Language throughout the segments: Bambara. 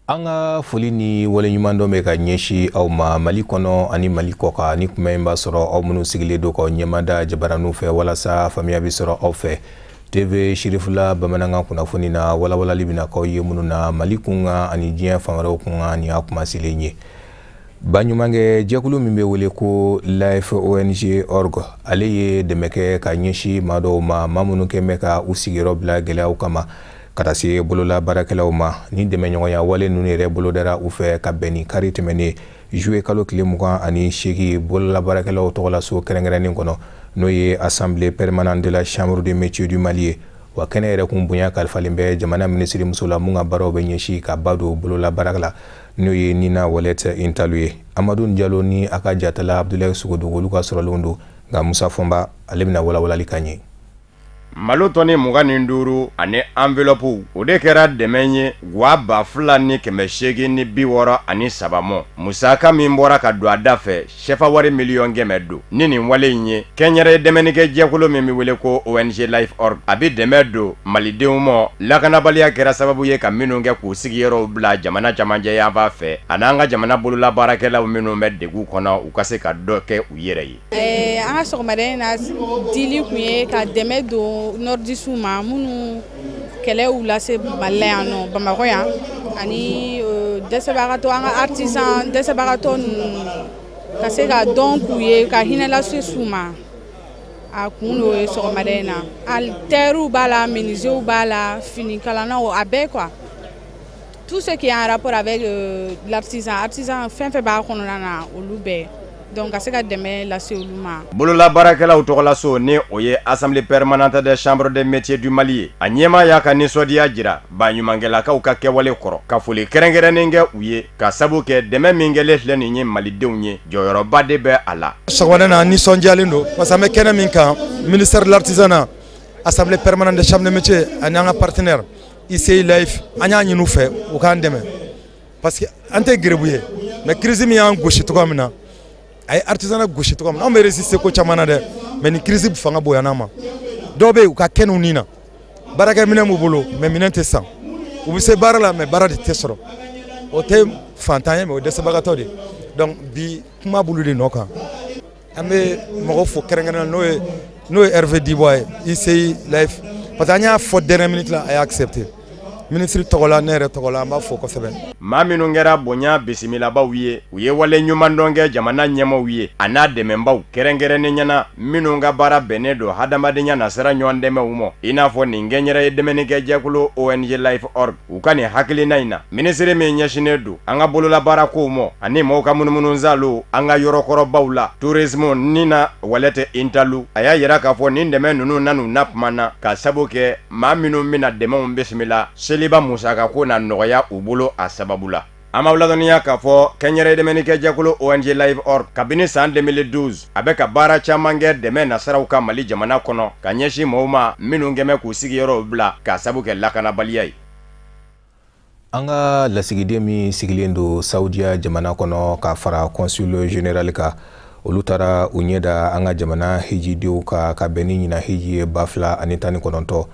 Anga foli ni waleɲuman dɔ bɛ ka ɲɛsi aw ma Mali kɔnɔ ani Mali kɔkan ni kuma in b'a sɔrɔ aw minnu sigilen do k'aw ɲɛmada jabaraniw fɛ walasa faamuya bɛ sɔrɔ aw fɛ. TV Shirifula bamanankan kunnafoni na walawalali bɛna k'aw ye minnu na Mali kunkan ani diɲɛ fan wɛrɛw kunkan ni y'a kumasilen ye. Baɲumankɛ jɛkulu min bɛ wele ko LIFE-ONG.org ale ye dɛmɛ kɛ ka ɲɛsi maa dɔw ma maa minnu kɛn bɛ ka u sigiyɔrɔ bila gɛlɛyaw kama ka taa se bolola baarakɛlaw ma ni dɛmɛɲɔgɔnya wale ninnu yɛrɛ bolodara u fɛ ka bɛn ni kari tɛmɛnen juillet kalo tile 28 bolola baarakɛlaw tɔgɔlaso kɛrɛnkɛrɛnnen kɔnɔ n'o ye Assemblée permanente de la Chambre des métiers du Mali ye wa kɛnɛ yɛrɛ kun bonya kalifalen bɛ jamana minisiri muso la mun ka baaraw bɛ ɲɛsi ka ba don bolola baarakɛla la n'o ye Nina Wallet Intalu ye. Amadou Diallo ni a ka jatala Abdoulaye Sogodogo olu ka sɔrɔlenw don nka Musa Fɔnba ale bɛna walawalali ka ɲɛ. Malo tɔni 25 ani enveloppe o de kɛra dɛmɛ ye wa 2,860 ni 63 mɔ. Musaka min bɔra ka don a da fɛ shefa wari miliyɔn 100 don. Ni nin wale in ye kɛnyɛrɛ dɛmɛnikɛ jɛkulu min bɛ wele ko ONG Life.org a bɛ dɛmɛ don malidenw ma lakanabaliya kɛra sababu ye ka minnu kɛ k'u sigiyɔrɔw bila jamana camancɛ yanfan fɛ an'an ka jamana bolola baarakɛlaw minnu bɛ degun kɔnɔ u ka se ka dɔ kɛ u yɛrɛ ye. An ka sɔgɔmada in na dili kun ye ka dɛmɛ don nordistes ma minnu kɛlɛw lase Mali la yan nɔ Bamakɔ yan ani dɛsɛbagatɔ an ka artisan dɛsɛbagatɔ ninnu ka se ka dɔn k'u ye ka hinɛ lase su ma a kun n'o ye sɔgɔmada in na terres b'a la menuisiers b'a la finikalannaw a bɛɛ quoi tout ce qui est en rapport avec l'artisan fɛn fɛn b'a kɔnɔna na olu bɛɛ donc ka se ka dɛmɛ lase olu ma. Bolola baarakɛlaw tɔgɔlaso ni o ye Assemblée permanente des chambres des métiers du Mali ye a ɲɛmaa y'a ka nisɔndiya jira baɲumankɛlakaw ka kɛwale kɔrɔ ka foli kɛrɛnkɛrɛnnen kɛ u ye ka sabu kɛ dɛmɛ min kɛlen filɛ nin ye malidenw ye jɔyɔrɔba de bɛ a la. Sɔgɔmada na nisɔndiyalen don parce que an bɛ kɛnɛ min kan ministère de l'artisanat Assemblée permanente des chambres des métiers ani an ka partenaire ICI Life an y'a ɲini u fɛ u k'an dɛmɛ parce que an tɛ gerebu ye mais crise min y'an gosi cogoya min na ay artisanat gosi cogoya min na an bɛ résister ko caman na dɛ mais ni crise fanga bonyana ma dɔw bɛ yen u ka kɛnɛw nin na baarakɛminɛn b'u bolo mais minɛn tɛ san u bɛ se baara la mais baara de tɛ sɔrɔ o tɛ fantan ye mais o dɛsɛbagatɔ de donc bi kuma bulu de nɔ kan an bɛ mɔgɔw fo kɛrɛnkɛrɛnnen n'o ye Hervé Dibois ye ICI Life parce que an y'a fɔ dernière minute la a y'a accepté ministre tɔgɔla ne yɛrɛ tɔgɔla an b'a fɔ kosɛbɛ. Maa minnu kɛra bonya bisimilabaw ye u ye wale ɲuman dɔn kɛ jamana ɲɛmaaw ye a n'a dɛmɛbaw kɛrɛnkɛrɛnnen ɲɛna minnu ka baara bɛnnen don hadamadenya nasira ɲɔgɔn dɛmɛw ma i n'a fɔ nin kɛnyɛrɛ ye dɛmɛnikɛ jɛkulu ONG Life.org u ka nin hakilina in na ministre min ɲɛsinnen don an ka bolola baara kow ma ani maaw ka munumunu zalo an ka yɔrɔkɔrɔbaw la tourisme Nina Wallet Intalu a y'a yira k'a fɔ nin dɛmɛ ninnu nanu na kuma na ka sabu kɛ maa minnu bɛna dɛmɛw bisimila seliba musaka ko na nɔgɔya u bolo a sababu la. An b'aw ladɔnniya k'a fɔ kɛnyɛrɛ dɛmɛnikɛ jɛkulu ONG Life.org kabini san 2012 a bɛ ka baara caman kɛ dɛmɛ nasiraw ka Mali jamana kɔnɔ ka ɲɛsin mɔgɔw ma minnu kɛn bɛ k'u sigiyɔrɔw bila ka sabu kɛ lakanabaliya ye. An ka lasigiden min sigilen don Saudiya jamana kɔnɔ ka fara consul général kan olu taara u ɲɛ da an ka jamana hijidenw ka bɛn ni ɲina hiji ye 2019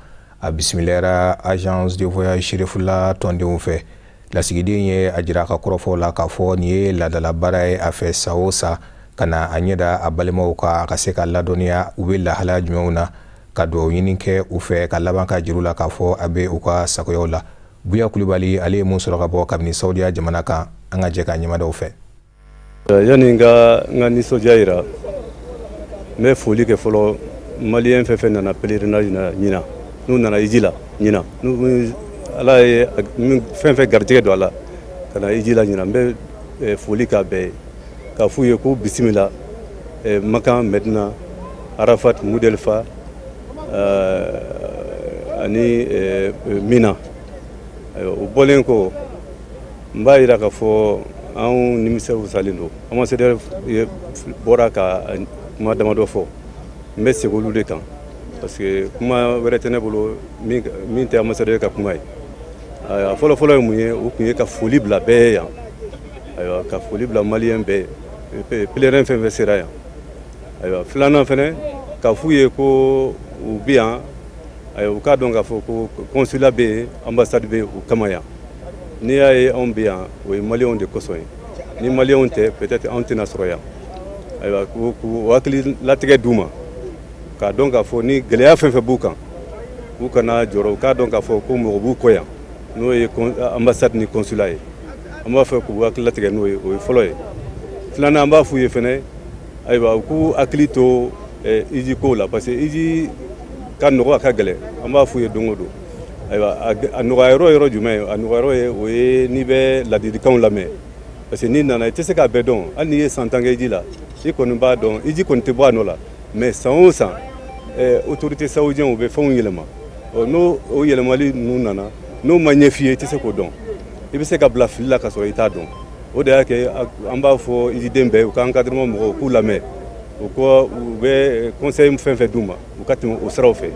a bisimilayara agence de voyage Shirifula tɔndenw fɛ lasigiden ye a jira ka kɔrɔfɔ la k'a fɔ nin ye ladala baara ye a fɛ sa o sa ka na a ɲɛ da a balimaw ka a ka se ka ladɔnniya u bɛ lahala jumɛnw na ka dugawu ɲini kɛ u fɛ ka laban ka jiru la k'a fɔ a bɛ u ka sagoyaw la. Buya Kulibali ale ye mun sɔrɔ ka bɔ kabini Saudiya jamana kan an ka jɛ ka ɲɛmadaw fɛ. Yani n ka nisɔndiya yira n bɛ foli kɛ fɔlɔ maliyɛn fɛn fɛn nana pèlerinage na ɲina n'u nana hiji la ɲina ala ye fɛn fɛn garijɛgɛ don a la ka na hiji la ɲina n bɛ foli k'a bɛɛ ye k'a f'u ye ko bisimila Makan Medina Arafat Muzdalifa ani Mina o bɔlen ko n b'a yira k'a fɔ anw nimisɛ wusalen don ambassadeur bɔra ka kuma damadɔ fɔ n bɛ segin olu de kan parce que kuma wɛrɛ tɛ ne bolo min tɛ ambassadeur ka kuma ye a fɔlɔfɔlɔ ye mun ye o tun ye ka foli bila bɛɛ ye yan ayiwa ka foli bila maliyɛn bɛɛ pèlerin fɛn fɛn sera yan ayiwa filanan fɛnɛ k'a f'u ye ko u bi yan ayiwa u k'a dɔn k'a fɔ ko consulat bɛ yen ambassade bɛ u kama yan n'i y'a ye anw bɛ yan o ye maliyɛnw de kosɔn ye ni maliyɛnw tɛ peut-être anw tɛna sɔrɔ yan ayiwa k'u hakili latigɛ d'u ma k'a dɔn k'a fɔ ni gɛlɛya fɛn fɛn b'u kan u kana jɔrɔ u k'a dɔn k'a fɔ ko mɔgɔ b'u kɔ yan n'o ye ambassade ni consulat ye an b'a fɛ k'u hakili latigɛ n'o ye o ye fɔlɔ ye filanan an b'a f'u ye fɛnɛ ayiwa u k'u hakili to hiji kow la parce que hiji ka nɔgɔ a ka gɛlɛn an b'a f'u ye don o don ayiwa a nɔgɔya yɔrɔ yɔrɔ jumɛn ye a nɔgɔya yɔrɔ ye o ye n'i bɛ ladilikanw lamɛn parce que n'i nana i tɛ se k'a bɛɛ dɔn hali n'i ye san 10 kɛ hiji la i kɔni b'a dɔn hiji kɔni tɛ bɔ a nɔ la mais san o san autorité saoudienne u bɛ fɛnw yɛlɛma n'o o yɛlɛmali ninnu nana n'o ma ɲɛ f'i ye i tɛ se k'o dɔn i bɛ se ka bila fili la ka sɔrɔ i t'a dɔn o de y'a kɛ an b'a fɔ hijiden bɛɛ u ka encadrement mɔgɔw k'u lamɛn u bɛ conseil fɛn fɛn d'u ma u ka tɛmɛ o siraw fɛ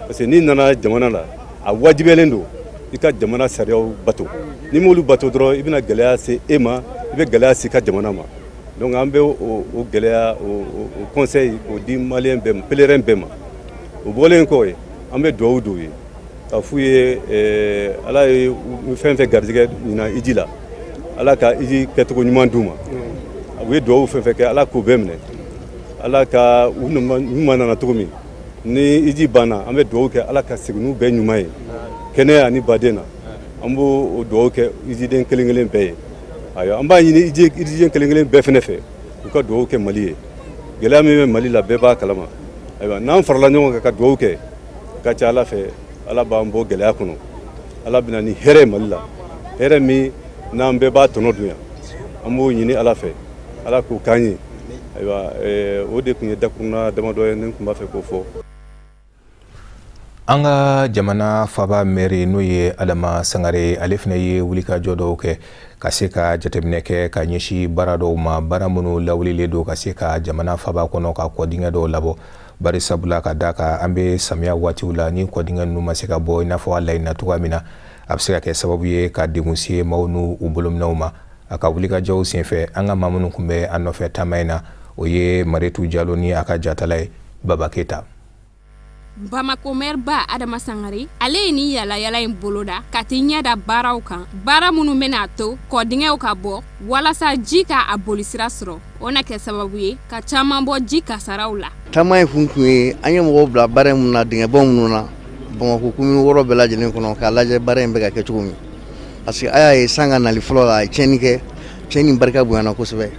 parce que n'i nana jamana la a wajibiyalen don i ka jamana sariyaw bato n'i m'olu bato dɔrɔn i bɛna gɛlɛya se e ma i bɛ gɛlɛya se i ka jamana ma donc an bɛ o gɛlɛya o conseil k'o di maliyɛn bɛɛ ma pèlerin bɛɛ ma o bɔlen kɔ ye an bɛ dugawu dɔw ye k'a f'u ye ala ye fɛn fɛn garijɛgɛ ɲina hiji la ala ka hiji kɛcogo ɲuman d'u ma u ye dugawu fɛn fɛn kɛ ala k'o bɛɛ minɛ ala ka u ɲuman nana cogo min ni hiji banna an bɛ dugawu kɛ ala ka segin n'u bɛɛ ɲuman ye kɛnɛya ani baden na an b'o dugawu kɛ hijiden kelen kelen bɛɛ ye ayiwa an b'a ɲini hijiden kelen kelen bɛɛ fɛnɛ fɛ u ka dugawu kɛ mali ye gɛlɛya min bɛ mali la bɛɛ b'a kalama ayiwa n'an farala ɲɔgɔn kan ka dugawu kɛ ka ca ala fɛ ala b'an bɔ gɛlɛya kɔnɔ ala bɛna ni hɛrɛ ye mali la hɛrɛ min n'an bɛɛ b'a tɔnɔ dun yan an b'o ɲini ala fɛ ala k'o k'an ye ayiwa o de tun ye dakuruna damadɔ ye ne tun b'a fɛ k'o fɔ an ka jamana faba mɛri n'o ye adama sangare ale fana ye wulikajɔ dɔw kɛ ka se ka jateminɛ kɛ ka ɲɛsi baara dɔw ma baara minnu lawulilen don ka se ka jamana faba kɔnɔ ka kɔdingɛ dɔw labɔ bari sabula ka da kan an bɛ samiya waatiw la ni kɔdingɛ ninnu ma se ka bɔ i n'a fɔ a laɲinina cogoya min na a bɛ se ka kɛ sababu ye ka degun se maaw n'u bolominɛw ma a ka wulikajɔw senfɛ an ka maa minnu tun bɛ an nɔfɛ taama in na o ye Mariétou Diallo ni a ka jatala ye Baba Keita. Bamako maire ba Adama Sangare ale ye ni yala in boloda ka t'i ɲɛda baaraw kan baara minnu bɛna to kɔdingɛw ka bɔ walasa ji ka a bolisira sɔrɔ o na kɛ sababu ye ka caman bɔ ji kasaraw la taama ye kun ye an ye mɔgɔw bila baara minnu na dingɛbɔ minnu na Bamako commune wɔɔrɔ bɛɛ lajɛlen kɔnɔ k'a lajɛ baara in bɛ ka kɛ cogo min parce que a y'a ye san ka nali fɔlɔ la a ye tiɲɛni kɛ tiɲɛni barika bonyana kosɛbɛ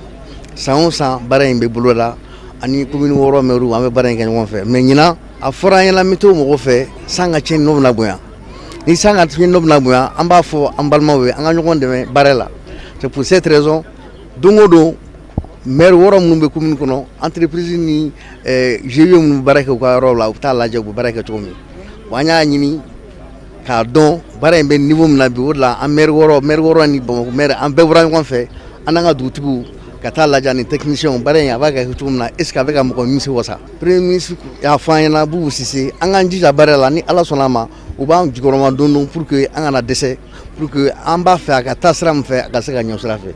san o san baara in bɛ boloda ani commune wɔɔrɔ maire an bɛ baara in kɛ ɲɔgɔn fɛ mais ɲinan a fɔra an ɲɛna n bɛ to mɔgɔ fɛ san ka tiɲɛni n'o bɛna bonya ni san ka tiɲɛni n'o bɛna bonya an b'a fɔ an balimaw ye an ka ɲɔgɔn dɛmɛ baara la c'est pour cette raison don o don maire wɔɔrɔ minnu bɛ commune kɔnɔ entreprise ni GIE minnu baara kɛ u ka yɔrɔ la u bɛ taa lajɛ u bɛ baara kɛ cogo min wa an y'a ɲini k'a dɔn baara in bɛ niveau min na bi o de la an maire wɔɔrɔ ni Bamako maire an bɛɛ bɔra ɲɔgɔn fɛ an n'an ka dugutigiw ka taa lajɛ ni technicien baara in a b'a kɛ cogo min na est ce que a bɛ ka mɔgɔ nimisi wasa premier ministre y'a fɔ an ɲɛna Boubou Cissé an k'an jija baara la ni ala sɔnna a ma u b'an jukɔrɔma dɔɔni pour que an kana dɛsɛ pour que an b'a fɛ a ka taa sira min fɛ a ka se ka ɲɛ sira fɛ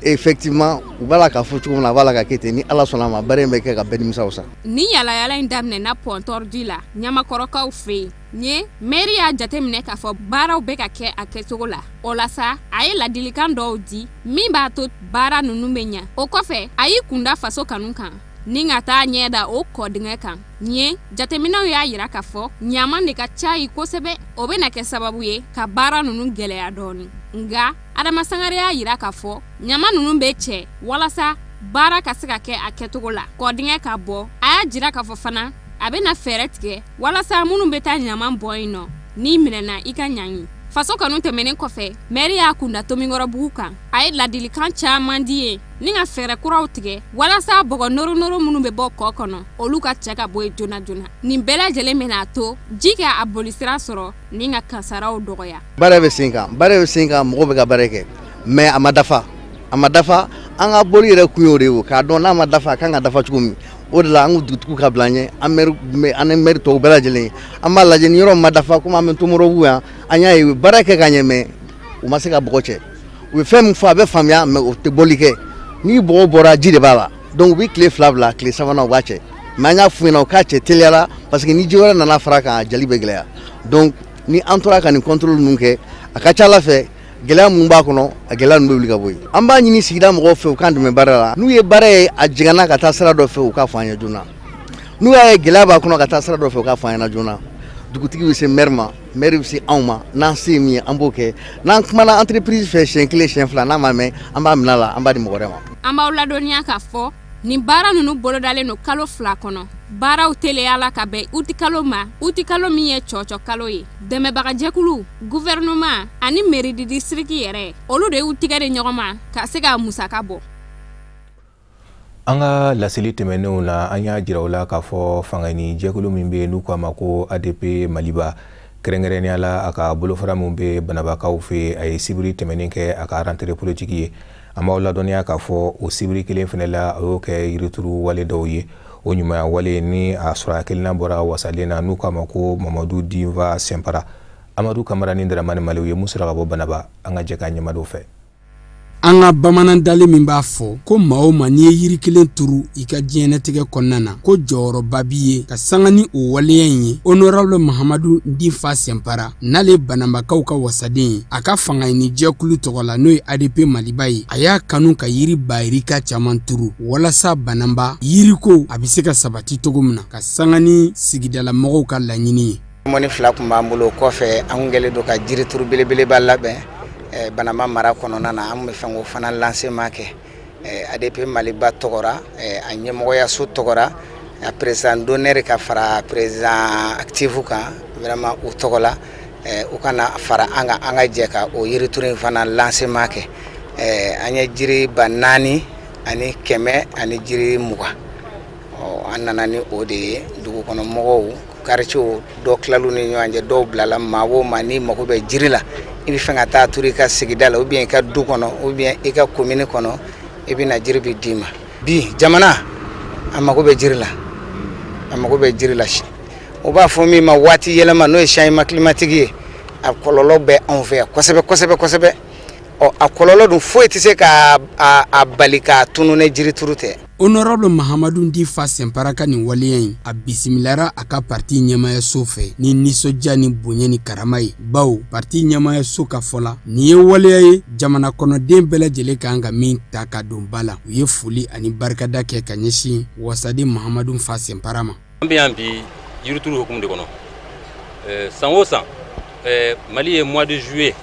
effectivement u b'a la k'a fɔ cogo min na a b'a la ka kɛ ten ni ala sɔnna a ma baara in bɛ kɛ ka bɛɛ nimisa wasa ni yala in daminɛna pɔntɔrdi la ɲamakɔrɔkaw fɛ yen maire y'a jateminɛ k'a fɔ baaraw bɛ ka kɛ a kɛcogo la o la sa a ye ladilikan dɔw di min b'a to baara ninnu bɛ ɲɛ o kɔfɛ a y'i kunda faso kanu kan ni ka taa ɲɛ da o kɔdingɛ kan jateminɛw y'a yira k'a fɔ ɲaman de ka ca yi kosɛbɛ o bɛna kɛ sababu ye ka baara ninnu gɛlɛya dɔɔni nga Adama Sangare y'a yira k'a fɔ ɲaman ninnu bɛ cɛ walasa baara ka se ka kɛ a kɛcogo la kɔdingɛ ka bɔ a y'a jira k'a fɔ fana a bɛna fɛɛrɛ tigɛ walasa minnu bɛ taa ɲaman bɔ yen nɔ n'i minɛna i ka ɲangi faso kanu tɛmɛnen kɔfɛ maire y'a kunda Tomikɔrɔbugu kan a ye ladilikan caman di ye ni ka fɛɛrɛ kuraw tigɛ walasa bɔgɔ nɔrɔ minnu bɛ bɔ kɔ kɔnɔ olu ka cɛ ka bɔ yen joona joona nin bɛɛ lajɛlen bɛna to ji ka a bolisira sɔrɔ ni ka kasaraw dɔgɔya baara bɛ sen kan mɔgɔw bɛ ka baara kɛ mais a ma dafa an ka boli yɛrɛ kun y'o de ye k'a dɔn n'a ma dafa a kan ka dafa cogo min o de la an ka dugutigiw ka bila an ɲɛ an ni maire tɔw bɛɛ lajɛlen an b'a lajɛ ni yɔrɔ ma dafa komi an bɛ Tomikɔrɔbugu yan an y'a ye u bɛ baara kɛ ka ɲɛ mais u ma se ka bɔgɔ cɛ u bɛ fɛn min fɔ a bɛ faamuya mais o tɛ bɔli kɛ ni bɔgɔ bɔra ji de b'a la donc u bɛ tile 2 bila tile 3nan u b'a cɛ mais an y'a f'u ɲɛna u k'a cɛ teliya la parce que ni ji wɛrɛ nana fara kan a jali bɛ gɛlɛya donc ni an tora ka nin contrôle ninnu kɛ a ka ca Ala fɛ gɛlɛya mun b'a kɔnɔ a gɛlɛya ninnu bɛ wuli ka bɔ yen an b'a ɲini sigida mɔgɔw fɛ u k'an dɛmɛ baara la n'u ye baara ye a jiginna ka taa sira dɔ fɛ u k'a fɔ an ye joona n'u y'a ye gɛlɛya b'a kɔnɔ ka taa sira dɔ fɛ u k'a fɔ an ɲɛna joona dugutigi bɛ se maire ma maire bɛ se anw ma n'an se min ye an b'o kɛ n'an kumana entreprise fɛ siɲɛ 1 siɲɛ 2 n'a ma mɛn an b'a minɛ a la an b'a di mɔgɔ wɛrɛ ma. An b'aw ladɔnniya k'a fɔ nin baara ninnu bolodalen don kalo 2 kɔnɔ baaraw teliya la ka bɛn uti kalo ma uti kalo min ye cɔcɔ kalo ye dɛmɛbagajɛkulu gouvernement ani mairie de district yɛrɛ olu de y'u tigɛ de ɲɔgɔn ma ka se ka musaka bɔ. An ka laseli tɛmɛnenw na an y'a jira u la k'a fɔ fangani jɛkulu min bɛ n'u k'a ma ko ADP Maliba kɛrɛnkɛrɛnnenya la a ka bolofara min bɛ banabakaw fɛ a ye sibiri tɛmɛnen kɛ a ka rentrée politique ye an b'aw ladɔnniya k'a fɔ o sibiri kelen fana la a y'o kɛ yirituru wale dɔw ye o ɲumanya wale ni a sɔrɔ hakilina bɔra wasalen na n'u k'a ma ko Mamadu Diva Sɛnpara Amadu Kamara ni Dramani Maliw ye mun sɔrɔ ka bɔ Banaba an ka jɛ ka ɲɛmadenw fɛ. An ka bamanan dali min b'a fɔ ko maa o maa n'i ye yiri kelen turu i ka diɲɛnatigɛ kɔnɔna na ko jɔyɔrɔba b'i ye ka sanga ni o waleya in ye honorable Mahamadu Difa Sɛnpara n'ale banabakaw ka wasaden ye a ka fanga ɲini jɛkulu tɔgɔ la n'o ye ADP Maliba ye a y'a kanu ka yiri bayirika caman turu walasa banaba yiriko a bɛ se ka sabati cogo min na ka sanga ni sigidala mɔgɔw ka laɲini ye. Mɔni 2 kun b'an bolo kɔfɛ an gɛlɛ do ka jiri turu belebeleba labɛn Banama mara kɔnɔna na an bɛ fɛn ko fana lancement kɛ ADP Maliba tɔgɔra a ɲɛmɔgɔya so tɔgɔra a président d'honneur ka fara président actif kan vraiment u tɔgɔ la u kana fara an ka jɛ ka o yirituru in fana lancement kɛ an ye jiri ba 4 ani 100 ani jiri 20 an nana ni o de ye dugu kɔnɔ mɔgɔw quartier dɔ kilalu ni ɲɔgɔn cɛ dɔw bilala maa o maa ni mago bɛ jiri la i bɛ fɛ ka taa turu i ka sigida la ou bien i ka du kɔnɔ ou bien i ka commune kɔnɔ i bɛ na jiri bɛ d'i ma bi jamana a mago bɛ jiri la a mago bɛ jiri la o b'a fɔ min ma waati yɛlɛma n'o ye changement climatique ye a kɔlɔlɔ bɛ anw fɛ yan kosɛbɛ kosɛbɛ kosɛbɛ a kɔlɔlɔ dun foyi tɛ se ka a bali ka tunu ne jiri turu tɛ. Honorable Mahamadu Difa Sɛnpara ka nin waleya in a bisimilara a ka parti ɲɛmayaso fɛ ni nisɔndiya ni bonya ni karama ye bawo parti ɲɛmayaso ka fɔ la nin ye waleya ye jamana kɔnɔden bɛɛ lajɛlen kan ka min ta ka don ba la u ye foli ani barikada kɛ ka ɲɛsin wasaden Mahamadu Fa Sɛnpara ma. An bɛ yan bi yirituru hukumu de kɔnɔ san o san Mali ye mois de juillet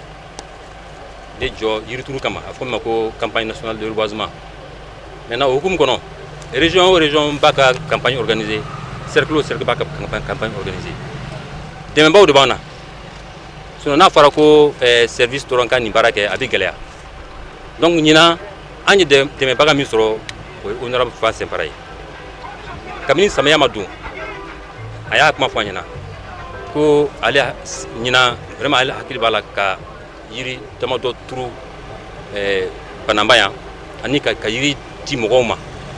de jɔ yirituru kama a fɔ ma ko campagne nationale de reboisement. Maintenant au hukumu kɔnɔ région o région b'a ka campagne organisée cercle o cercle b'a ka campagne organisée dɛmɛbaw de b'an na sinon n'a fɔra ko service dɔrɔn ka nin baara kɛ a bɛ gɛlɛya donc ɲinan an ye dɛmɛbaga min sɔrɔ o ye honorable Fa Sɛnpara ye kabini samiya ma don a y'a kuma fɔ an ɲɛna ko ale ɲinan vraiment ale hakili b'a la ka yiri damadɔ turu Banamba yan ani ka yiri di mɔgɔw ma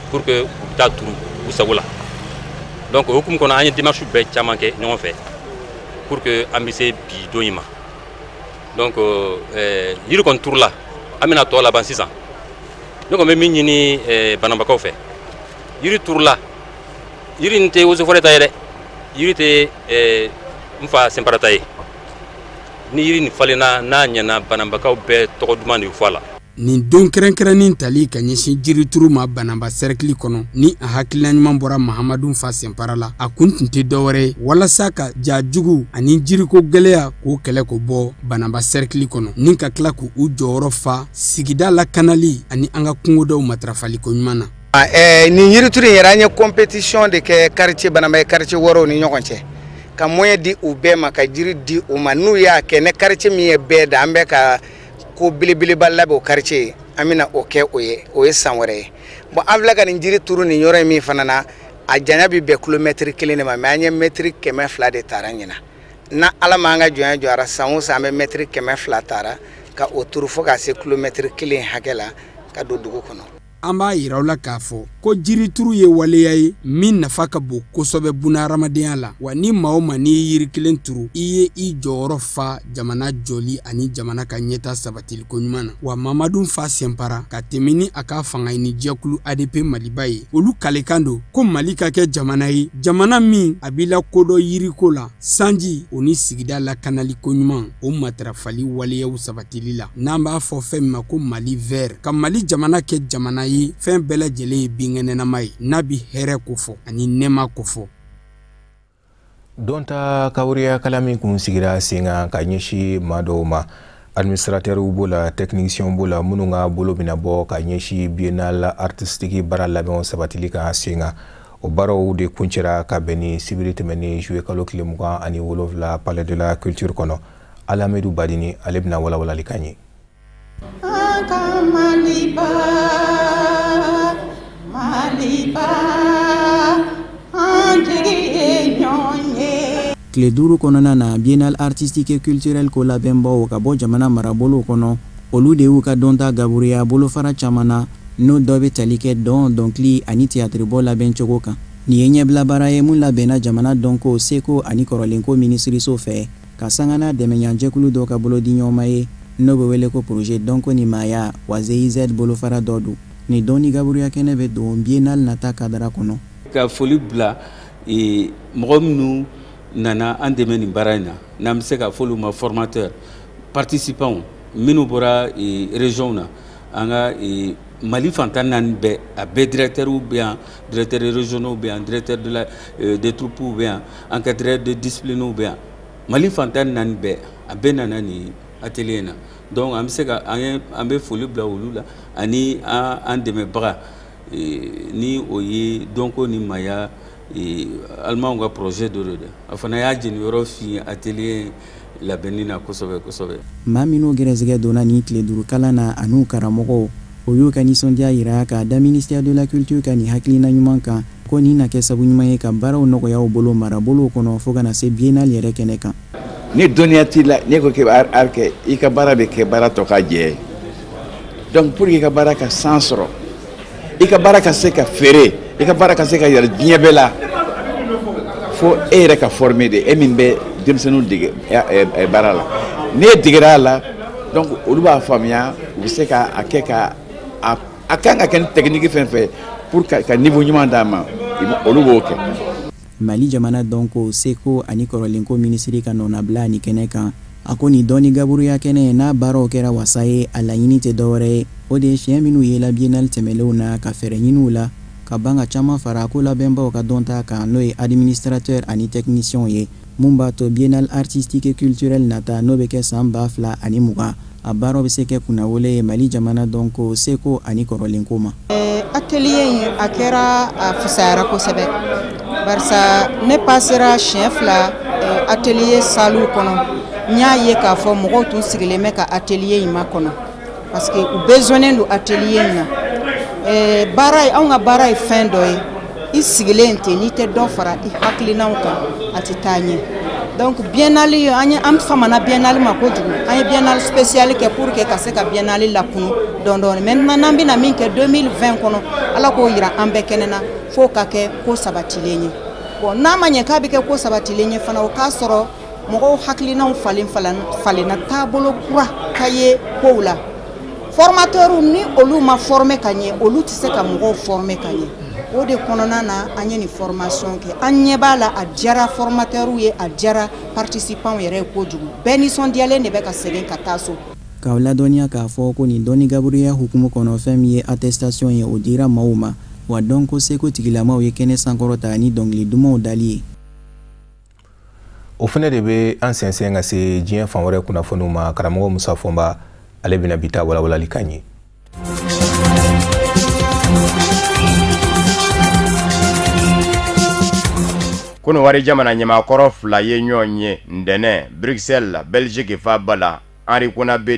pour que u taa turu u sago la donc o hukumu kɔnɔ an ye démarche bɛɛ caman kɛ ɲɔgɔn fɛ pour que an bɛ se bi don in ma donc yiri kɔni turula an bɛna tɔ laban sisan ne kɔni bɛ min ɲini banabakaw fɛ yiri turula yiri nin tɛ Eaux et Forêts ta ye dɛ yiri tɛ n fa Sɛnpara ta ye ni yiri nin falenna n'a ɲɛna banabakaw bɛɛ tɔgɔ duman de bɛ fɔ a la. Nin don kɛrɛnkɛrɛnnin tali ka ɲɛsin jirituru ma Banaba cercle kɔnɔ ni a hakilina ɲuman bɔra Mahamadu Fa Sɛnpara la a kun tun tɛ dɔwɛrɛ ye walasa ka ja jugu ani jiriko gɛlɛya k'o kɛlɛ ko bɔ Banaba cercle kɔnɔ ni ka tila k'u jɔyɔrɔ fa sigida lakanali ani an ka kungodaw matarafali ko ɲuman na. Nin yirituru in yɛrɛ an ye compétition de kɛ quartier Banaba ye quartier wɔɔrɔw ni ɲɔgɔn cɛ ka moyen di u bɛɛ ma ka jiri di u ma n'u y'a kɛ ne quartier min ye bɛɛ da an bɛ ka ko belebeleba labɛn o quartier an bɛna o kɛ o ye san wɛrɛ ye bon an filɛ ka nin jiri turu nin yɔrɔ in min fana na a janya bɛ bɛn kilomètre 1 de ma mais an ye mètre 200 de taara ɲina na ala ma an ka jɔnya jɔra san o san an bɛ mètre 200 taara ka o turu fo ka se kilomètre 1 hakɛ la ka don dugu kɔnɔ. an b'a yiraw la k'a fɔ ko jirituru ye waleya ye min nafa ka bon kosɛbɛ bunahadamadenya la wa ni maa o maa n'i ye yiri kelen turu i ye i jɔyɔrɔ fa jamana jɔli ani jamana ka ɲɛta sabatiliko ɲuman na wa Mamadu Fa Sɛnpara ka tɛmɛ ni a ka fanga ɲini jɛkulu ADP Maliba ye olu kalekan don ko Mali ka kɛ jamana ye jamana min a b'i lakodɔn yiriko la sanji o ni sigida lakanaliko ɲuman o matarafali waleyaw sabatili la n'an b'a fɔ fɛn min ma ko Mali vert ka Mali jamana kɛ jamana ye fɛn bɛɛ lajɛlen ye binkɛnɛnama ye n'a bi hɛrɛ kofɔ ani nɛɛma kofɔ. Donta kawriya kalami kun sigira senga ka ɲɛsi maa dɔw ma administrateur b'o la technicien b'o la minnu ka bolo bɛna bɔ ka ɲɛsi biennale artistique baara labɛnw sabatili kan senga o baaraw de kuncɛra ka bɛn ni sibiri tɛmɛnen juillet kalo tile 27 palais de la culture kɔnɔ Alamadu Badini ale bɛna walawalali kan ye. Tile 5 kɔnɔna na biennale artistique et culturelle ko labɛnbaw ka bɔ jamana marabolo kɔnɔ olu de y'u ka dɔnta gaburiya bolofara caman na n'o dɔ bɛ tali kɛ dɔnkili ani théâtre bɔ labɛn cogo kan. Nin ye ɲɛbila baara ye mun labɛnna jamana dɔnko seko ani kɔrɔlenko minisiriso fɛ ka sangana dɛmɛɲanjɛkulu dɔ ka bolo di ɲɔgɔnma ye n'o bɛ wele ko projet dɔnko ni maaya wa GIZ bolofara dɔ don. Ni dɔnni gaburiya kɛnɛ bɛ don biennale nata kadara kɔnɔ. Ka foli bila mɔgɔ minnu nana an dɛmɛ nin baara in na n'an bɛ se ka foli ma formateur participants minnu bɔra région na an ka Mali fantan naani bɛɛ a bɛɛ directeurs bɛ yan directeurs régionaux bɛ yan directeurs des troupes bɛ yan encadreurs de discipline bɛ yan Mali fantan naani bɛɛ a bɛɛ nana nin atelier in na donc an bɛ se ka an bɛ foli bila olu la ani an dɛmɛbaga ni o ye dɔnko ni maaya Allemand ka projet dɔ de a fana y'a jeni yɔrɔ fi atelier labɛnni na kosɛbɛ kosɛbɛ. Maa minnu gɛrɛsɛgɛ donna ni tile 5 kalan na an'u karamɔgɔw o y'u ka nisɔndiya yira k'a da ministère de la culture ka nin hakilina ɲuman kan ko nin na kɛ sabu ɲuman ye ka baaraw nɔgɔyaw bolo marabolow kɔnɔ fo kana se biennale yɛrɛ kɛnɛ kan. Ni dɔnniya t'i la n'i ko k'i bɛ art kɛ i ka baara bɛ kɛ baara tɔ ka jɛ donc pour que i ka baara ka san sɔrɔ i ka baara ka se ka feere i ka baara ka se ka yɛlɛ diɲɛ bɛɛ la fo e yɛrɛ ka former de e min bɛ denmisɛnninw dege baara la n'i ye degera a la donc olu b'a faamuya u bɛ se ka a kɛ ka a kan ka kɛ ni technique fɛn fɛn pour ka niveau ɲuman d'a ma olu b'o kɛ. Mali jamana dɔnko seko ani kɔrɔlenko minisiri ka nɔnabila ni kɛnɛ kan a ko nin dɔnni gaburuya kɛnɛ n'a baaraw kɛra wasa ye a laɲini tɛ dɔwɛrɛ ye o de ye fiɲɛ minnu yela biennale tɛmɛlenw na ka fɛɛrɛ ɲiniw la ka ban ka caman fara ko labɛnbaw ka dɔnta kan n'o ye administrateur ani technicien ye mun b'a to biennale artistique et culturelle nata n'o bɛ kɛ san 2020 a baaraw bɛ se kɛ kunnawole ye Mali jamana dɔnko seko ani kɔrɔlenko ma. Atelier in a kɛra a fisayara kosɛbɛ barisa ne passera siɲɛ 2 atelier salle kɔnɔ n y'a ye k'a fɔ mɔgɔw tun sigilen bɛ ka atelier in makɔnɔ parce que u besonnen don atelier in na baara anw ka baara ye fɛn dɔ ye i sigilen ten n'i tɛ dɔ fara i hakilinaw kan a tɛ taa ɲɛ donc biennale an famana biennale ma kojugu an ye biennale spéciale kɛ pour que ka se ka biennale lakunu dɔɔni maintenant n'an bɛna min kɛ 2020 kɔnɔ ala k'o yira an bɛɛ kɛnɛ na fo ka kɛ ko sabatilen ye bon n'a ma ɲɛ k'a bɛ kɛ ko sabatilen ye fana o k'a sɔrɔ mɔgɔw hakilinaw falenna taabolo kura ka ye kow la formateur ni olu ma former ka ɲɛ olu tɛ se ka mɔgɔw former ka ɲɛ o de kɔnɔna na an ye ni formation kɛ an ɲɛ b'a la a diyara formateur ye a diyara participants yɛrɛ ye kojugu bɛɛ nisɔndiyalen de bɛ ka segin ka taa so. K'aw ladɔnniya k'a fɔ ko nin dɔnni gaburuya hukumu kɔnɔ fɛn min ye attestation ye o dira maaw ma wa dɔn ko seko tigilamaw ye kɛnɛ sankɔrɔta ni dɔnkili dumanw dali ye. O fana de bɛ an sɛnsɛn ka se diɲɛ fan wɛrɛ kunnafoniw ma karamɔgɔ Musa Fɔnba ale bɛna bi ta walawalali kan ye. Kunu wari jamana ɲamakɔrɔ 2 ye ɲɔgɔn ye Ndɛnɛ Bruxelles Belgique fa bala Henri Konabe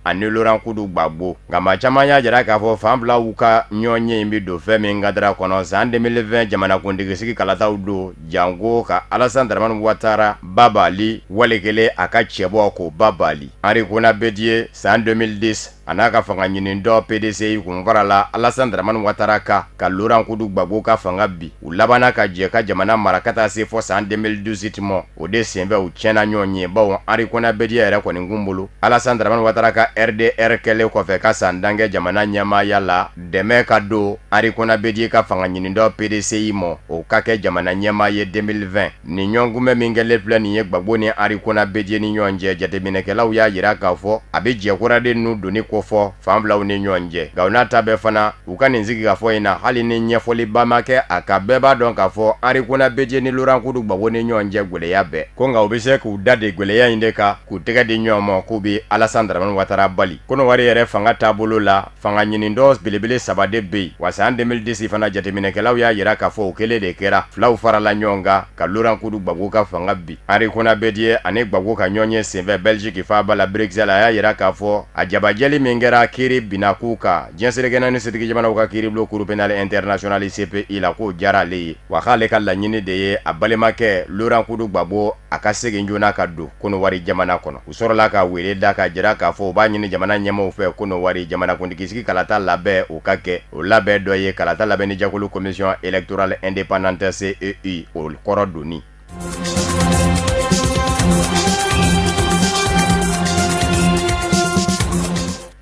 ani Laurent Kudu Gbagbo nka maa caman y'a jira k'a fɔ fan filaw ka ɲɔgɔn ye in bɛ don fɛn min kadira kɔnɔ san 2020 jamanakuntigisigi kalataw don jango ka Alassane Dramane Ouattara Baba Ali wale kelen a ka cɛbɔ ko Baba Ali Henri Konabe san 2010 ana ka fanga ɲini dɔ PDC kun farala Alassane Dramane Ouattara ka Laurent Gbagbo ka fanga bi u labana ka jɛ ka jamana mara ka taa se fɔ san 2018 mɔ o de senfɛ u tiɲɛna ɲɔgɔn ye bawo Henri Konaté Bedian yɛrɛ kɔni kun bolo Alassane Dramane Ouattara ka RDR kɛlen kɔfɛ ka san dankɛ jamana ɲɛmaaya la dɛmɛ ka don Henri Konaté Bedian ka fanga ɲini dɔ PDC mɔ o ka kɛ jamana ɲɛmaa ye 2020 ni ɲɔgɔnkunbɛ min kɛlen filɛ nin ye Gbagbo ni Henri Konaté Bedian ni ɲɔgɔn cɛ jateminɛkɛlaw y'a yira k'a fɔ a bɛ jɛkuraden nu doni kofɔ fan filaw ni ɲɔgɔn cɛ nka u n'a ta bɛɛ fana u ka nin sigi ka fɔ in na hali ni ɲɛfɔliba ma kɛ a ka bɛɛ b'a dɔn k'a fɔ Henri Konaté Bedian ni Laurent Gbagbo ni ɲɔgɔn cɛ gwɛlɛya bɛɛ ko nka u bɛ se k'u da de gwɛlɛya in de kan k'u tɛgɛ di ɲɔgɔn ma k'u bɛ Alassane Dramane Ouattara bali Konowari yɛrɛ fanga taabolo la fanga ɲini dɔ belebele 3 de bɛ yen wa san 2010 fana jateminɛkɛlaw y'a yira k'a fɔ o kelen de kɛra filaw farala ɲɔgɔn kan ka Laurent Gbagbo ka fanga bi Henri Konaté Bedian ani Gbagbo ka ɲɔgɔn ye senfɛ Belgique faaba la Bruxelles a y'a yira k'a fɔ a jabajɛli min kɛra kiiri binaku kan diɲɛserekɛnɛ ni setigi jamanaw ka kiiri bulon Cour pénale internationale CPI la k'o diyara ale ye wa k'ale ka laɲini de ye a balimakɛ Laurent Gbagbo a ka segin joona ka don Konowari jamana kɔnɔ u sɔrɔla ka wele da ka jira k'a fɔ u b'a ɲini jamana ɲɛmaaw fɛ Konowari jamanakuntigi sigi kalata labɛn o ka kɛ o labɛn dɔ ye kalata labɛn ni jakulu commission électorale indépendante CEI o kɔrɔ doni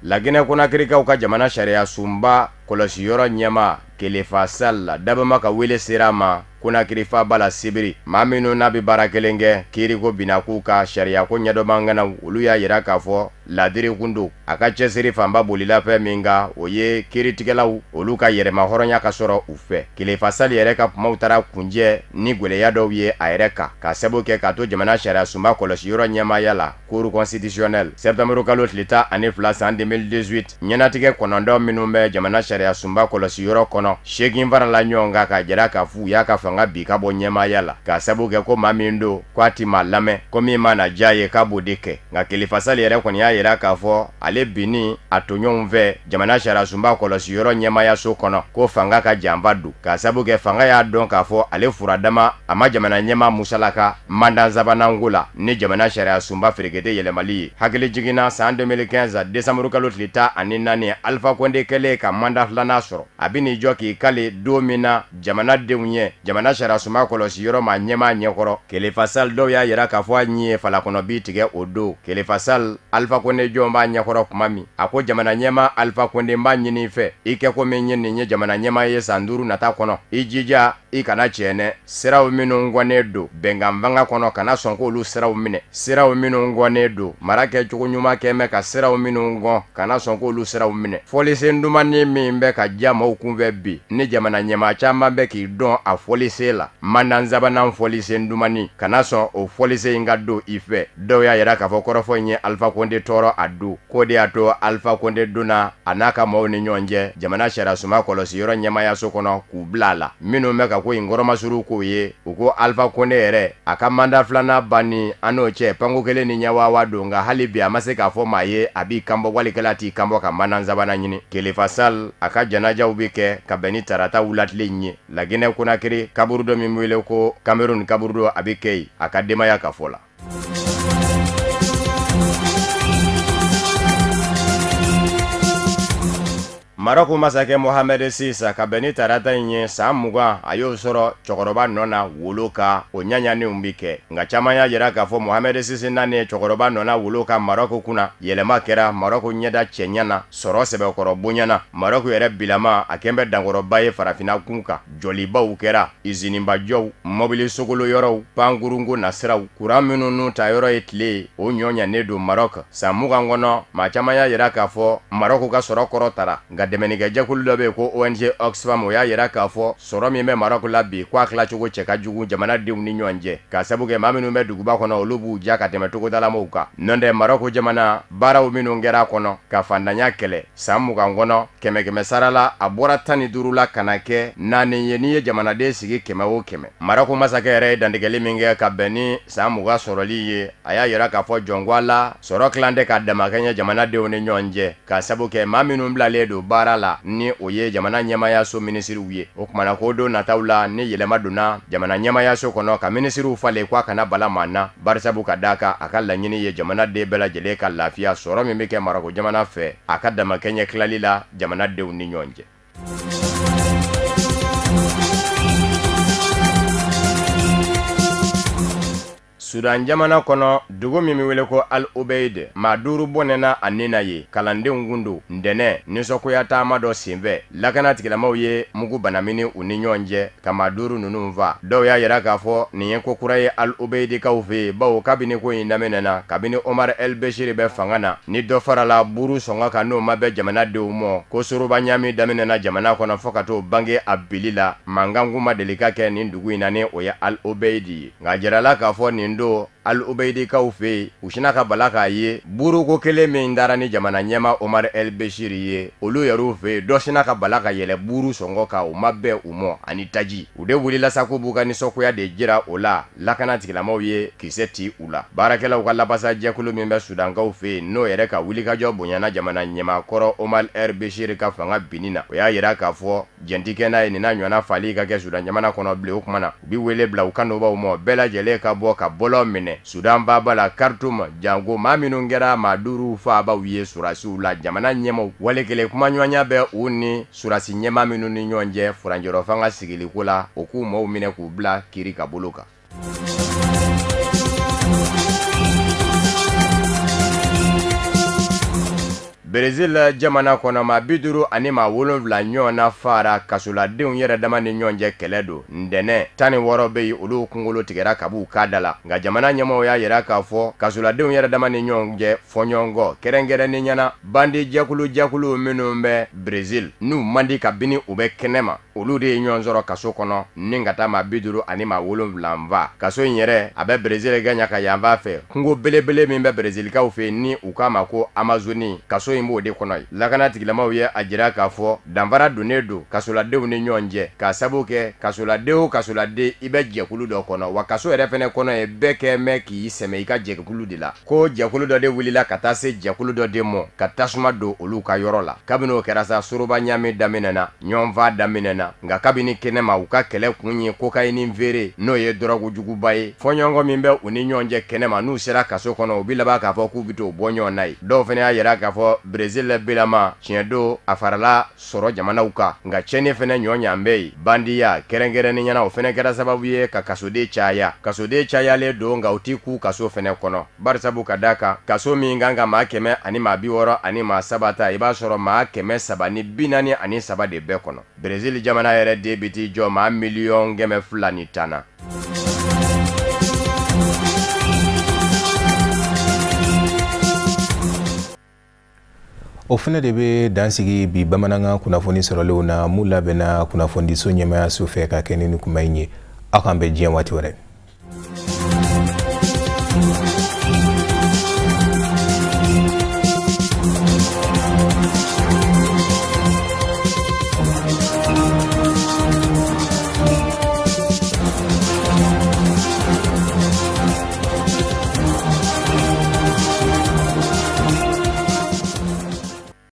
La Guinée Conakrykaw ka jamana sariya sunba kɔlɔsiyɔrɔ ɲɛma Kelefa Sall la dabama ka wele sera ma Conakry faaba la Sibiri maa minnu n'a bɛ baara kelen kɛ kiiriko binaku ka sariya ko ɲɛdɔnbanganaw olu y'a yira k'a fɔ ladiri kundo a ka cɛsiri fanba bolila fɛn min kan o ye kiiritigɛlaw olu ka yɛrɛma hɔrɔnya ka sɔrɔ u fɛ Kelefa Sall yɛrɛ ka kumaw taara kunjɛ ni gwɛlɛya dɔw ye a yɛrɛ kan ka sababu kɛ k'a to jamana sariya sunba kɔlɔsiyɔrɔ ɲɛmaaya la Cour constitutionnelle septembre kalo tile 12 san 2018 ɲɛnatigɛ kɔnɔntɔn minnu bɛ jamana sariya sunba kɔlɔsiyɔrɔ kɔnɔ 8 farala ɲɔgɔn kan ka jira k'a f'u y'a ka fanga bi ka bɔ ɲɛmaaya la ka sababu kɛ ko maa min don k'a ti maa lamɛn ko min mana diya ye k'a b'o de kɛ nka Kelefa Sall yɛrɛ kɔni y'a yira k'a fɔ ale binni a toɲɔgɔnw fɛ jamana sariya sunba kɔlɔsiyɔrɔ ɲɛmaayaso kɔnɔ ko fanga ka janba don ka sababu kɛ fanga y'a dɔn k'a fɔ ale furadama a ma jamana ɲɛmaa musalaka mandat sabanan ko la ni jamana sariya sunba ferekete yɛlɛmali ye hakili jiginna san 2015 décembre kalo tile 14 Alpha Condé kɛlen ka mandat 2nan sɔrɔ a bɛ n'i jɔ k'i kale don min na jamanadenw ye jamana sariya sunba kɔlɔsiyɔrɔ ma ɲɛmaa ɲɛkɔrɔ Kelefa Sall dɔw y'a yira k'a fɔ a ɲi ye falakɔnɔ bi tigɛ o don Kelefa Sall Alpha Condé jɔn b'a ɲɛkɔrɔ kuma min a ko jamana ɲɛmaa Alpha Condé b'a ɲini fɛ i kɛ ko min ye nin ye jamana ɲɛmaa ye san 5 nata kɔnɔ i jija i kana tiɲɛnɛ siraw minnu ŋɔnen don bɛnkan fanga kɔnɔ kana sɔn k'olu siraw minɛ siraw minnu ŋɔnen don mara kɛcogo ɲuman kɛmɛ ka siraw minnu ŋɔn kana sɔn k'olu siraw minɛ fɔlisen dumani min bɛ ka diya maaw kunfɛ bi ni jamana ɲɛmaa caman bɛ k'i dɔn a fɔlisen la mandat sabanan fɔlisen dumani kana sɔn o fɔlisen in ka don i fɛ dɔw y'a yira k'a fɔ kɔrɔfɔ in ye Alpha Condé tɔɔrɔ a don ko de y'a to Alpha Condé donna a n'a ka maaw ni ɲɔgɔn cɛ jamana sariya sunba kɔlɔsiyɔrɔ ɲɛmaayaso kɔnɔ k'u bila a la minnu bɛ ka ko in kɔrɔmasuru k'o ye u ko Alpha Condé yɛrɛ a ka mandat 2nan banni an n'o cɛ panko kelen ni ɲɛwawa don nka hali bi a ma se k'a fɔ maa ye a b'i kanbɔ walikɛla t'i kanbɔ ka mandat sabanan ɲini Kelefa Sall a ka janajaw bɛ kɛ ka bɛn ni tarata wulatile ye La Guinée Conakry kaburu dɔ min wele ko Cameroun kaburu dɔ a bɛ kɛ yen a ka denbaya ka fɔ la Maroc masakɛ Mohamed VI ka bɛn ni tarata in ye san 20 a y'o sɔrɔ cɛkɔrɔba nɔ na wolo ka o ɲaɲaninw bi kɛ nka caman y'a jira k'a fɔ Mohamed VI nanen cɛkɔrɔba nɔ na wolo ka Maroc kunna yɛlɛma kɛra Maroc ɲɛda cɛɲa na sɔrɔ sɛbɛkɔrɔ bonya na Maroc yɛrɛ bilama a kɛn bɛ dankɔrɔba ye farafina kun kan jɔlibaw kɛra iziniba jɔw mobili sogolo yɔrɔw pankurunko nasiraw kuran minnu n'u ta yɔrɔ ye tile o ɲɔɲanen don Maroc san 20 kɔnɔ maa caman y'a jira k'a fɔ Maroc ka sɔrɔ kɔrɔ tara nka dɛmɛnikɛ jɛkulu dɔ bɛ yen ko ONG Oxfam o y'a yira k'a fɔ sɔrɔ min bɛ Maroc la bi k'a tilacogo cɛ ka jugu jamanadenw ni ɲɔgɔn cɛ ka sababu kɛ maa minnu bɛ duguba kɔnɔ olu b'u ja ka tɛmɛ togodalamaw kan n'o tɛ Maroc jamana baaraw minnu kɛra a kɔnɔ ka fantanya kɛlɛ san 20 kɔnɔ 100 sara la a bɔra 15 la ka na kɛ 4 ye n'i ye jamanaden sigi 100 o 100 Maroc masakɛ yɛrɛ ye dantigɛli min kɛ ka bɛn ni san 20 sɔrɔli ye a y'a yira k'a fɔ jɔngo a la sɔrɔ tilan tɛ ka damakɛɲɛ jamanadenw ni ɲɔgɔn cɛ ka sababu kɛ maa minnu bilalen don baara baara la ni o ye jamana ɲɛmayaso minisiriw ye. O kumana ko don nataw la ni yɛlɛma donna jamana ɲɛmayaso kɔnɔ ka minisiriw falen ko a kana bala maa na barisabu ka d'a kan a ka laɲini ye jamanaden bɛɛ lajɛlen ka lafiya sɔrɔ min bɛ kɛ Marako jamana fɛ a ka damakɛɲɛ tilali la jamanadenw ni ɲɔgɔn cɛ. Sudan jamana kono dugu min bɛ wele ko Al Ubaid maa 5 bɔnɛna a nina ye kalandenw gundu ndɛnɛ nisɔngoya taama dɔ senfɛ lakana tigilamaw ye mugu banamini u ni ɲɔgɔn cɛ ka maa 5 ninnu fa dɔw y'a yira k'a fɔ nin ye ko kura ye Al Ubaid kaw fɛ bawo kabini ko in daminɛna kabini Omar El Bashir bɛ fanga na ni dɔ farala buru sɔngɔ kan n'o ma bɛ jamanadenw mɔ ko soroba ɲami daminɛna jamana kɔnɔ fɔ ka t'o bange a bili la mankan kun ma deli ka kɛ nin dugu in na ni o ye Al Ubaid ye nka jirala k'a fɔ nin Al Ubaid kaw fɛ u sina ka bala k'a ye buruko kelen min dara ni jamana ɲɛma Omar El Bashir ye olu yɛrɛw fɛ dɔ sina ka bala ka yɛlɛ buru sɔngɔ kan u ma bɛn u mɔ ani taji u de wulila sa ko b'u ka nisɔngoya de jira o la lakana tigilamaw ye kisɛ ti u la baarakɛlaw ka labasa jɛkulu min bɛ Sudankaw fɛ n'o yɛrɛ ka wulikajɔ bonyana jamana ɲɛmakɔrɔ Omar El Bashir ka fanga binni na o y'a yira k'a fɔ jɛntikɛ n'a ye nin na ɲɔgɔnna fali ka kɛ Sudan jamana kɔnɔ bilen o kumana u bi wele bila u kanubaaw ma bɛɛ lajɛlen ka bɔ ka bɔlɔ minɛ Sudan baba la Khartoum jango maa minnu kɛra maa 5 faabaw ye surasiw la jamana ɲɛmaw wale kelen kuma ɲɔgɔnya bɛ u ni surasi ɲɛma minnu ni ɲɔgɔn cɛ furanjɔrɔ fanga sigiliko la o k'u maaw minɛ k'u bila kiri ka bolo kan. Brazil jamana kɔnɔ maa 50 ani maa 7 ɲɔgɔn na fara kasoladenw yɛrɛ dama ni ɲɔgɔn cɛ kɛlɛ don ndɛnɛ 16 bɛ yen olu kunkolo tigɛra ka b'u ka da la nka jamana ɲɛmaaw y'a yira k'a fɔ kasoladenw yɛrɛ dama ni ɲɔgɔn cɛ fɔɲɔgɔnkɔ kɛrɛnkɛrɛnnen ɲɛna bandi jɛkulu minnu bɛ Brazil n'u man di ka bini u bɛ kɛnɛma olu de ye ɲɔgɔn sɔrɔ kaso kɔnɔ ni ka taa maa 50 ani maa 7 fa kaso in yɛrɛ a bɛ Brazil gɛɲa ka yanfan fɛ kungo belebele min bɛ Brazilkaw fɛ ni u k'a ma ko Amazoni kaso in b'o de kɔnɔ lakana tigilamaw ye a jira k'a fɔ danfara donnen don kasoladenw ni ɲɔgɔn cɛ k'a sabu kɛ kasoladen i bɛ jɛkulu dɔ kɔnɔ wa kaso yɛrɛ fɛnɛ kɔnɔ ye bɛɛ kɛ mɛn k'i sɛmɛ i ka jɛkulu de la ko jɛkulu dɔ de wulila ka taa se jɛkulu dɔ de mɔ ka tasuma don olu ka yɔrɔ la kabini o kɛra sa soroba ɲami daminɛna ɲɔgɔnfa daminɛna nka kabini kɛnɛma u ka kɛlɛ kun ye kokayini feere n'o ye dɔrɔgujuguba ye fɔɲɔgɔnkɔ min bɛ u ni ɲɔgɔn cɛ kɛnɛma n'u sera kaso kɔnɔ u bi laban k'a fɔ k'u bi t'o bɔ ɲɔgɔn na ye dɔw fɛnɛ y'a yira k'a fɔ Brazil bilama tiɲɛ don a farala sɔrɔ jamanaw kan nka cɛni fɛnɛ ɲɔɲan bɛ yen bandiya kɛrɛnkɛrɛnnen ɲɛna o fɛnɛ kɛra sababu ye ka kasoden cayalen don nka u t'i ku kaso fɛnɛ kɔnɔ barisabu ka d'a kan kaso min kan ka maa 100 ani maa 60 ani maa 3 ta i b'a sɔrɔ maa 300 ni 43 de bɛɛ kɔnɔ Brazil jamana yɛrɛ de bi t'i jɔ maa 1,2 ni tan na. O fana de bɛ dansigi bi bamanankan kunnafoni sɔrɔlenw na mun labɛnna kunnafonidiso ɲɛmaayaso fɛ ka kɛ ni kuma in ye aw k'an bɛ diɲɛ waati wɛrɛ